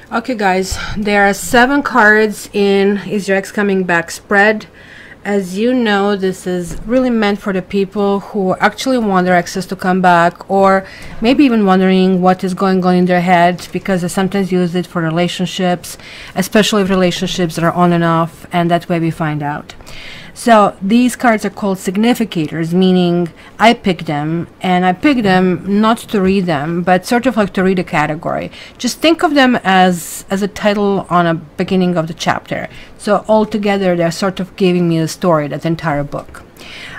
Okay guys, there are 7 cards in Is Your Ex Coming Back spread. As you know, this is really meant for the people who actually want their exes to come back, or maybe even wondering what is going on in their head, because they sometimes use it for relationships, especially if relationships that are on and off, and that way we find out. So these cards are called significators, meaning I picked them, and I picked them not to read them, but sort of like to read a category. Just think of them as a title on a beginning of the chapter. So altogether, they're sort of giving me the story, that entire book.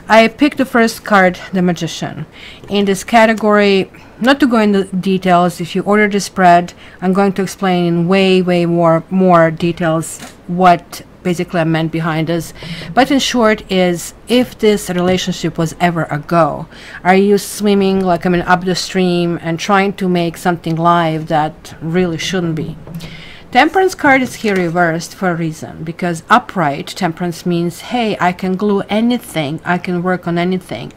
I picked the first card, the Magician. In this category, not to go into details, if you order the spread, I'm going to explain in way more details what basically I meant behind this. But in short is, if this relationship was ever a go, are you swimming like up the stream and trying to make something live that really shouldn't be? Temperance card is here reversed for a reason, because upright temperance means, hey, I can glue anything, I can work on anything.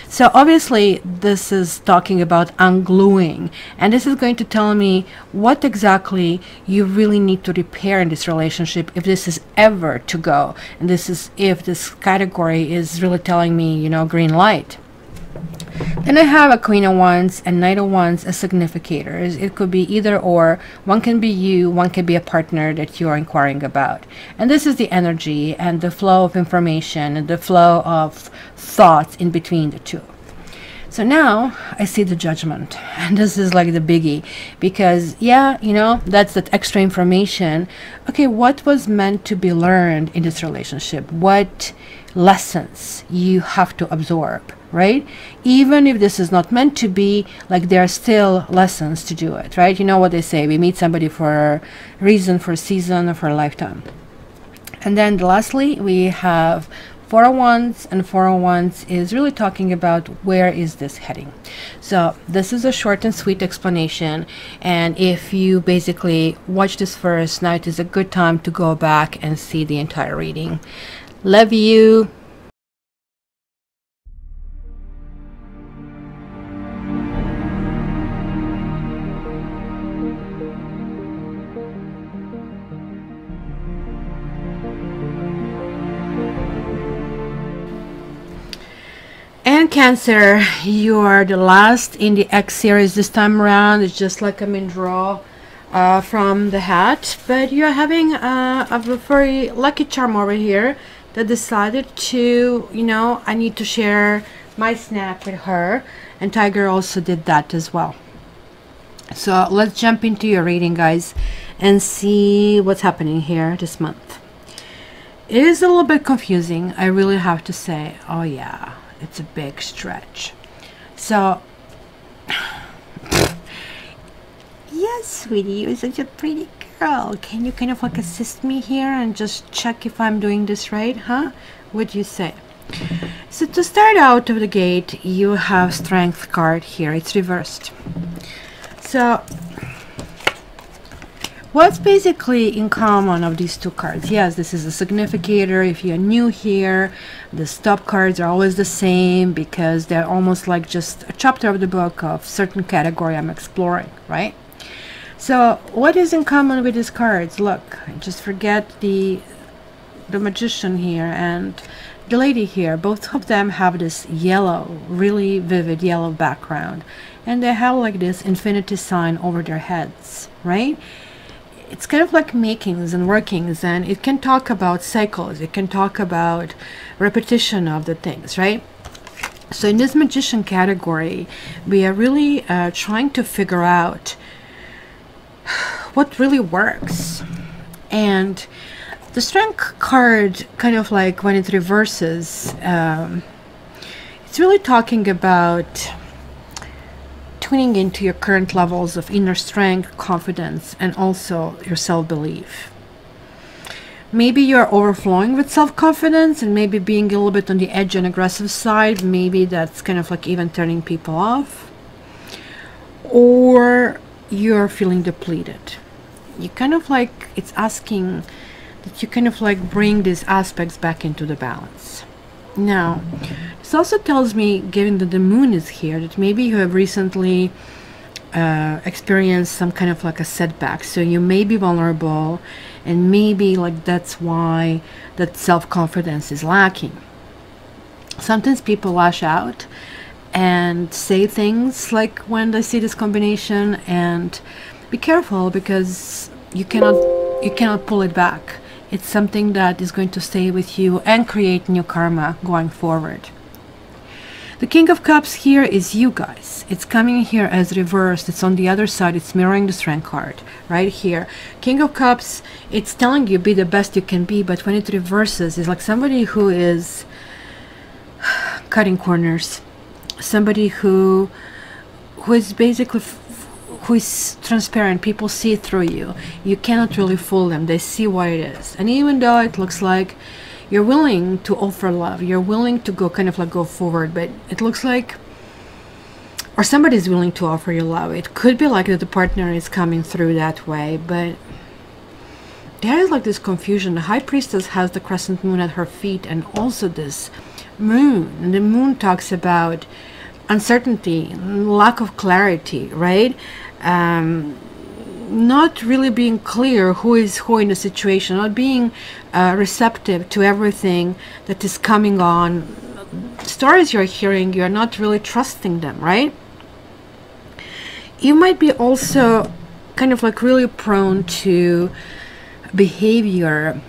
So obviously this is talking about ungluing, and this is going to tell me what exactly you really need to repair in this relationship if this is ever to go. And this is if this category is really telling me, you know, green light. Then I have a Queen of Wands and Knight of Wands as significators. It could be either or. One can be you, one can be a partner that you are inquiring about. And this is the energy and the flow of information and the flow of thoughts in between the two. So now I see the Judgment, and this is like the biggie, because yeah, you know, that's that extra information. Okay, what was meant to be learned in this relationship? What lessons you have to absorb, right? Even if this is not meant to be, like, there are still lessons to do it, right? You know what they say, we meet somebody for a reason, for a season, or for a lifetime. And then lastly, we have Four of Wands, and Four of Wands is really talking about where is this heading. So this is a short and sweet explanation, and if you basically watch this first, now it is a good time to go back and see the entire reading. Love you. And Cancer, you are the last in the X series this time around. It's just like I'm in draw from the hat, but you're having a very lucky charm over here that decided to, you know, I need to share my snack with her, and Tiger also did that as well. So let's jump into your reading, guys, and see what's happening here this month. It is a little bit confusing, I really have to say. Oh yeah, it's a big stretch. So yes, sweetie, you're such a pretty girl. Can you kind of like assist me here and just check if I'm doing this right, huh? What do you say? So to start out of the gate, you have Strength card here. It's reversed. So what's basically in common of these two cards? Yes, this is a significator. If you're new here, the stop cards are always the same because they're almost like just a chapter of the book of certain category I'm exploring, right? So what is in common with these cards? Look, just forget the Magician here and the lady here. Both of them have this yellow, really vivid yellow background, and they have like this infinity sign over their heads, right? It's kind of like makings and workings, and it can talk about cycles, it can talk about repetition of the things, right? So in this Magician category, we are really trying to figure out what really works. And the Strength card, kind of like when it reverses, it's really talking about tuning into your current levels of inner strength, confidence, and also your self-belief. Maybe you're overflowing with self-confidence and maybe being a little bit on the edge and aggressive side. Maybe that's kind of like even turning people off. Or you're feeling depleted. You kind of like, it's asking that you kind of like bring these aspects back into the balance. Now, this also tells me, given that the moon is here, that maybe you have recently experience some kind of like a setback. So you may be vulnerable, and maybe like that's why that self-confidence is lacking. Sometimes people lash out and say things like when they see this combination, and be careful, because you cannot pull it back. It's something that is going to stay with you and create new karma going forward. The King of Cups here is you guys. It's coming here as reversed. It's on the other side. It's mirroring the Strength card right here. King of Cups, it's telling you be the best you can be, but when it reverses, it's like somebody who is cutting corners. Somebody who is basically who is transparent. People see through you. You cannot really fool them. They see what it is. And even though it looks like you're willing to offer love, you're willing to go kind of like go forward, but it looks like, or somebody's willing to offer you love. It could be like that the partner is coming through that way, but there is like this confusion. The High Priestess has the crescent moon at her feet, and also this moon. And the moon talks about uncertainty, lack of clarity, right? Not really being clear who is who in the situation, not being receptive to everything that is coming on. Stories you're hearing, you're not really trusting them, right? You might be also kind of like really prone to behavior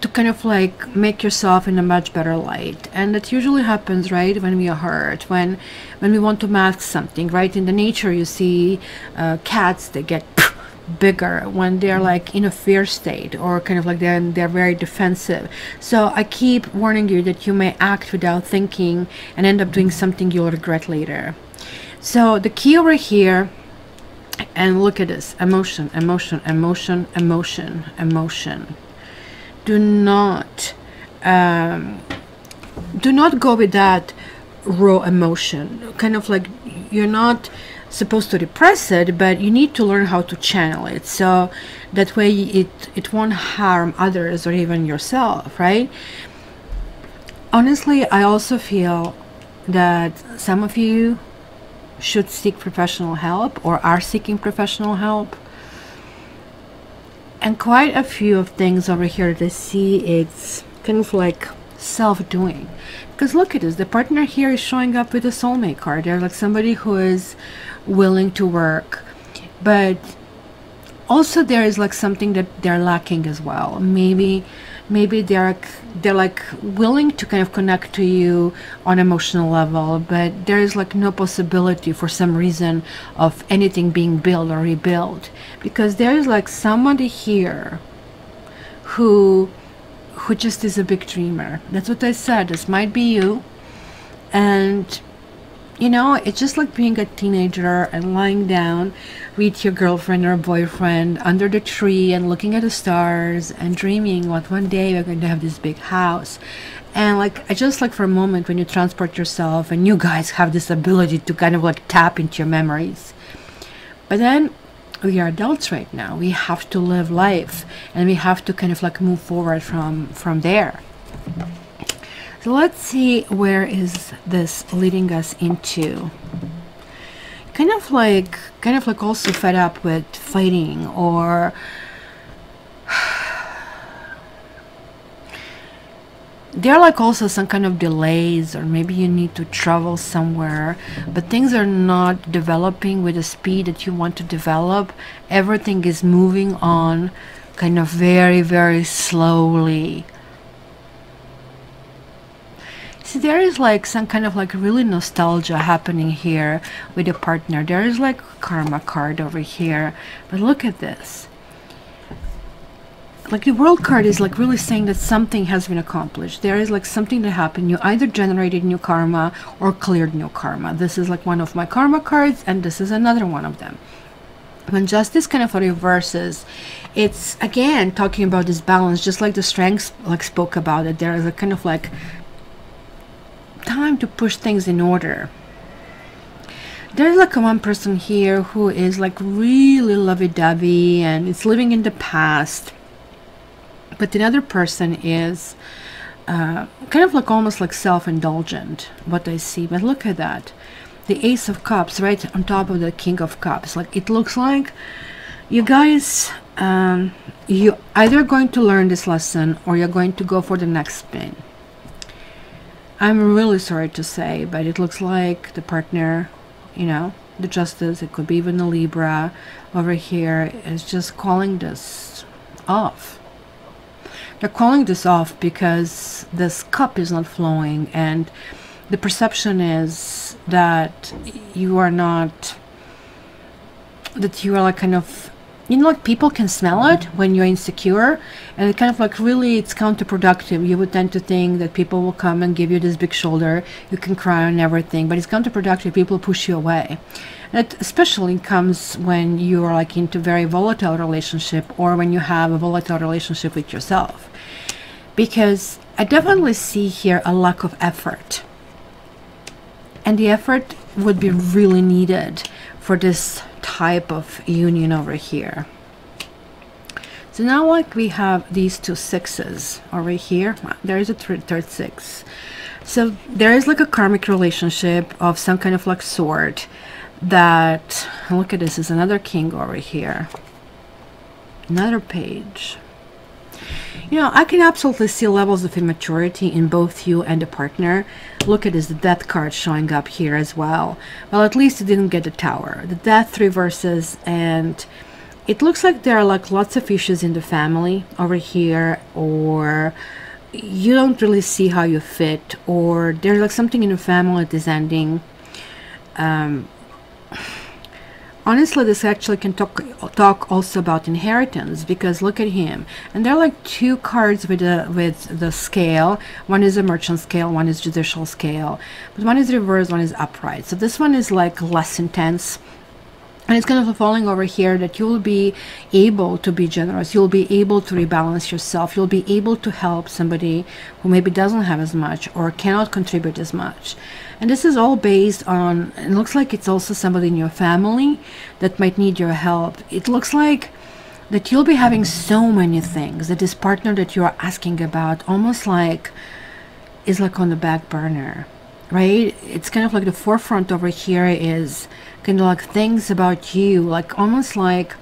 to kind of like make yourself in a much better light, and that usually happens right when we are hurt, when we want to mask something, right? In the nature you see cats, they get bigger when they're like in a fear state, or kind of like they're very defensive. So I keep warning you that you may act without thinking and end up doing something you'll regret later. So the key over here, and look at this, emotion, emotion, emotion, emotion, emotion. Do not go with that raw emotion. Kind of like you're not supposed to repress it, but you need to learn how to channel it, so that way it won't harm others or even yourself, right? Honestly, I also feel that some of you should seek professional help, or are seeking professional help. And quite a few of things over here they see, it's kind of like self-doing. Because look at this, the partner here is showing up with a soulmate card. They're like somebody who is willing to work, but also there is like something that they're lacking as well. Maybe they're like willing to kind of connect to you on emotional level, but there is like no possibility for some reason of anything being built or rebuilt, because there is like somebody here who just is a big dreamer. That's what I said. This might be you. And you know, it's just like being a teenager and lying down with your girlfriend or boyfriend under the tree and looking at the stars and dreaming what one day we're going to have this big house. And like, I just like for a moment when you transport yourself, and you guys have this ability to kind of like tap into your memories. But then we are adults right now. We have to live life, and we have to kind of like move forward from there. So let's see, where is this leading us into? Kind of like also fed up with fighting, or there are like also some kind of delays, or maybe you need to travel somewhere, but things are not developing with the speed that you want to develop. Everything is moving on kind of very, very slowly. See, there is like some kind of like really nostalgia happening here with your partner. There is like a karma card over here, but look at this. Like the World card is like really saying that something has been accomplished. There is like something that happened. You either generated new karma or cleared new karma. This is like one of my karma cards, and this is another one of them. When justice kind of reverses, it's again talking about this balance, just like the strengths like spoke about it. There is a kind of like time to push things in order. There's like one person here who is like really lovey-dovey and it's living in the past, but the other person is kind of like almost like self-indulgent, what I see. But look at that, the Ace of Cups right on top of the King of Cups. Like, it looks like you guys, you either going to learn this lesson or you're going to go for the next spin. I'm really sorry to say, but it looks like the partner, you know, the Justice, it could be even a Libra over here, is just calling this off. They're calling this off because this cup is not flowing, and the perception is that you are not, that you are like kind of, you know, like people can smell it when you're insecure, and it kind of like really, it's counterproductive. You would tend to think that people will come and give you this big shoulder, you can cry and everything, but it's counterproductive. People push you away. And it especially comes when you are like into very volatile relationship, or when you have a volatile relationship with yourself, because I definitely see here a lack of effort, and the effort would be really needed for this type of union over here. So now, like, we have these two sixes over here. There is a third six. So there is like a karmic relationship of some kind of like sort that, look at this, is another king over here, another page. You know, I can absolutely see levels of immaturity in both you and the partner. Look at this, the Death card showing up here as well. Well, at least you didn't get the Tower. The Death reverses, and it looks like there are like lots of issues in the family over here, or you don't really see how you fit, or there's like something in the family that is ending. Honestly, this actually can talk also about inheritance, because look at him, and there are like two cards with the scale. One is a merchant scale, one is judicial scale, but one is reversed, one is upright. So this one is like less intense, and it's kind of falling over here that you'll be able to be generous, you'll be able to rebalance yourself, you'll be able to help somebody who maybe doesn't have as much or cannot contribute as much. And this is all based on, it looks like it's also somebody in your family that might need your help. It looks like that you'll be having so many things that this partner that you are asking about almost like is like on the back burner, right? It's kind of like the forefront over here is kind of like things about you, like almost like,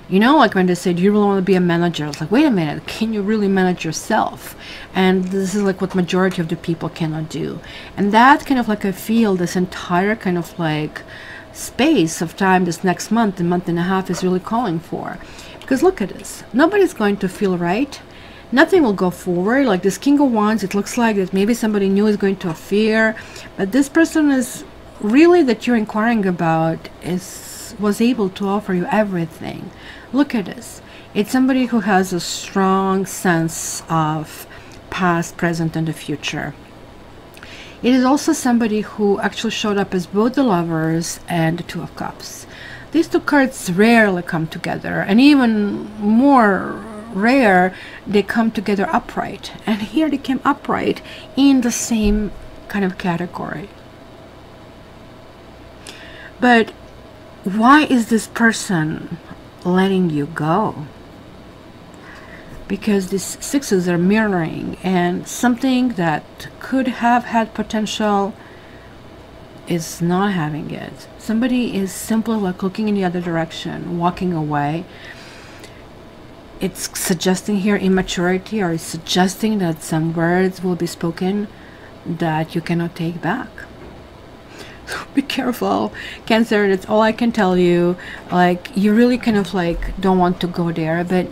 you know, like when they said you really want to be a manager, it's like, wait a minute, can you really manage yourself? And this is like what majority of the people cannot do. And that kind of like, I feel this entire kind of like space of time, this next month, a month and a half, is really calling for. Because look at this, nobody's going to feel right, nothing will go forward. Like this King of Wands, it looks like that maybe somebody new is going to appear, but this person is really that you're inquiring about was able to offer you everything. Look at this, it's somebody who has a strong sense of past, present, and the future. It is also somebody who actually showed up as both the Lovers and the Two of Cups. These two cards rarely come together, and even more rare, they come together upright. And here they came upright in the same kind of category. But why is this person letting you go? Because these sixes are mirroring, and something that could have had potential is not having it. Somebody is simply like looking in the other direction, walking away. It's suggesting here immaturity, or it's suggesting that some words will be spoken that you cannot take back. Be careful, Cancer, that's all I can tell you. Like, you really kind of like don't want to go there, but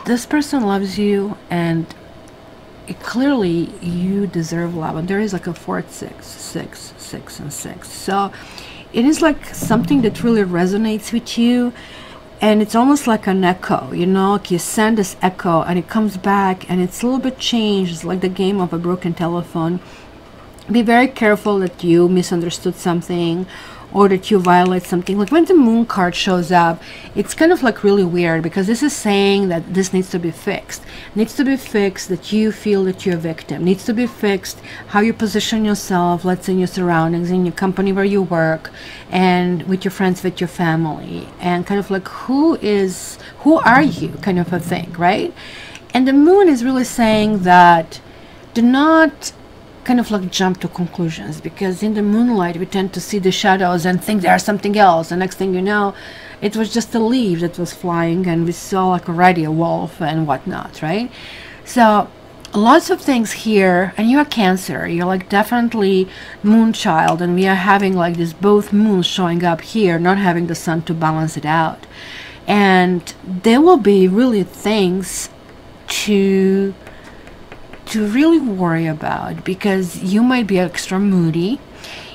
this person loves you, and clearly you deserve love. And there is like a 4, 6, 6, 6, and 6. So it is like something that really resonates with you, and it's almost like an echo, you know, like you send this echo and it comes back and it's a little bit changed. It's like the game of a broken telephone. Be very careful that you misunderstood something, or that you violate something. Like when the Moon card shows up, it's kind of like really weird, because this is saying that this needs to be fixed. Needs to be fixed that you feel that you're a victim. Needs to be fixed how you position yourself, let's say in your surroundings, in your company where you work, and with your friends, with your family, and kind of like who are you kind of a thing, right? And the Moon is really saying that do not kind of like jump to conclusions, because in the moonlight we tend to see the shadows and think there's something else. The next thing you know, it was just a leaf that was flying, and we saw like already a wolf and whatnot, right? So lots of things here. And you're Cancer, you're like definitely moon child, and we are having like this both moons showing up here, not having the sun to balance it out. And there will be really things to really worry about, because you might be extra moody,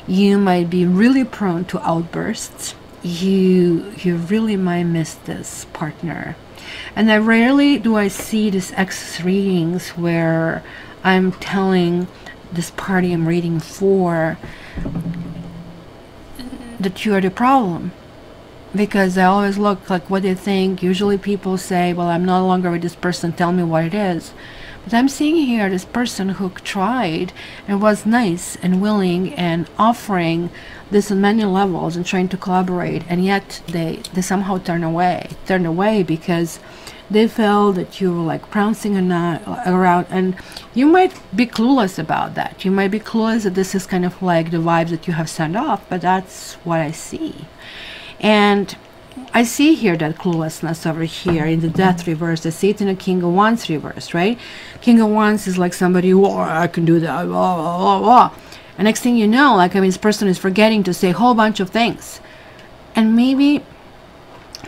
you might be really prone to outbursts, you really might miss this partner. And I rarely do I see these access readings where I'm telling this party I'm reading for that you are the problem, because I always look like what they think. Usually people say, well, I'm no longer with this person, tell me what it is. But I'm seeing here this person who tried and was nice and willing and offering this on many levels and trying to collaborate, and yet they somehow turn away because they felt that you were like prancing around, and you might be clueless about that. You might be clueless that this is kind of like the vibes that you have sent off, but that's what I see. And I see here that cluelessness over here in the Death reverse. I see it in the King of Wands reverse, right? King of Wands is like somebody, oh, I can do that, blah, blah, blah, blah. And next thing you know, like, I mean, this person is forgetting to say a whole bunch of things. And maybe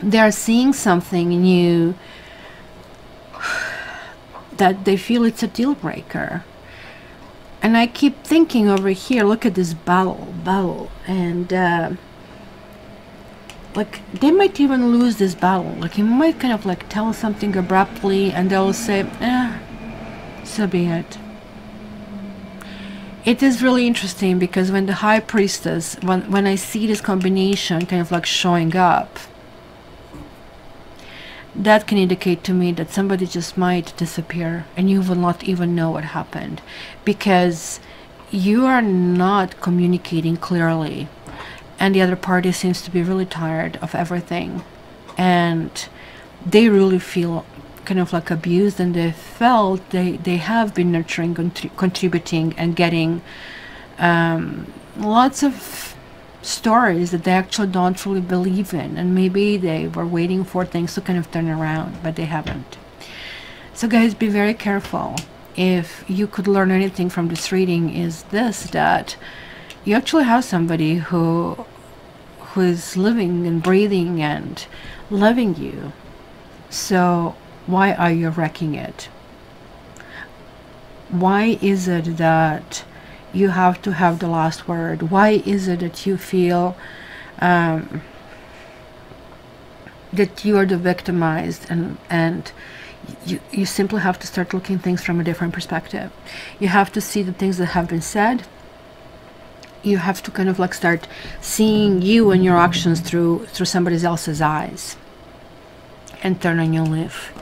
they're seeing something in you that they feel it's a deal breaker. And I keep thinking over here, look at this battle, and like they might even lose this battle. Like you might kind of like tell something abruptly and they'll say, so be it. It is really interesting, because when the High Priestess, when I see this combination kind of like showing up, that can indicate to me that somebody just might disappear and you will not even know what happened, because you are not communicating clearly, and the other party seems to be really tired of everything, and they really feel kind of like abused, and they felt they have been nurturing, contributing, and getting lots of stories that they actually don't really believe in, and maybe they were waiting for things to kind of turn around, but they haven't. So guys, be very careful. If you could learn anything from this reading, is this, that you actually have somebody who is living and breathing and loving you. So why are you wrecking it? Why is it that you have to have the last word? Why is it that you feel that you are the victimized, and you simply have to start looking things from a different perspective? You have to see the things that have been said. You have to kind of like start seeing you and your actions through somebody else's eyes, and turn a new leaf.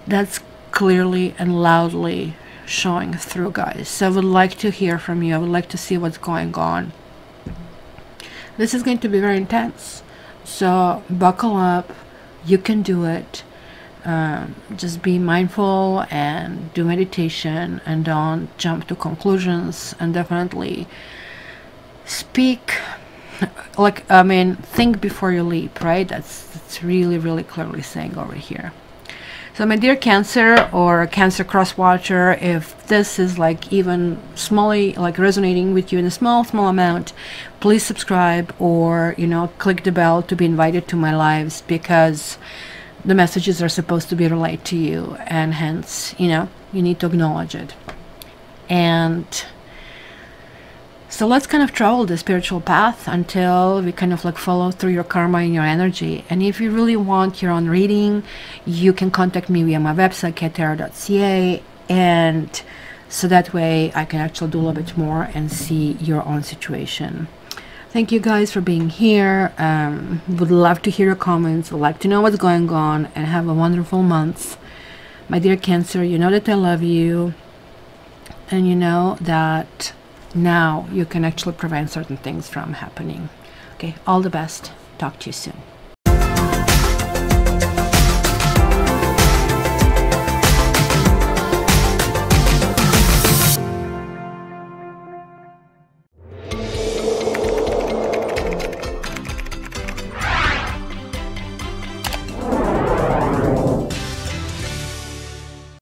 That's clearly and loudly showing through, guys. So I would like to hear from you. I would like to see what's going on. This is going to be very intense, so buckle up. You can do it. Just be mindful and do meditation, and don't jump to conclusions, and definitely speak, like, I mean, think before you leap, right? That's really, really clearly saying over here. So my dear Cancer or Cancer cross watcher, if this is like even smally like resonating with you in a small amount, please subscribe, or click the bell to be invited to my lives, because the messages are supposed to be relayed to you, and hence you need to acknowledge it. And so let's kind of travel the spiritual path until we kind of like follow through your karma and your energy. And if you really want your own reading, you can contact me via my website, katara.ca, and so that way I can actually do a little bit more and see your own situation. Thank you guys for being here. Would love to hear your comments, would like to know what's going on, and have a wonderful month. My dear Cancer, you know that I love you, and you know that now you can actually prevent certain things from happening. Okay, all the best. Talk to you soon.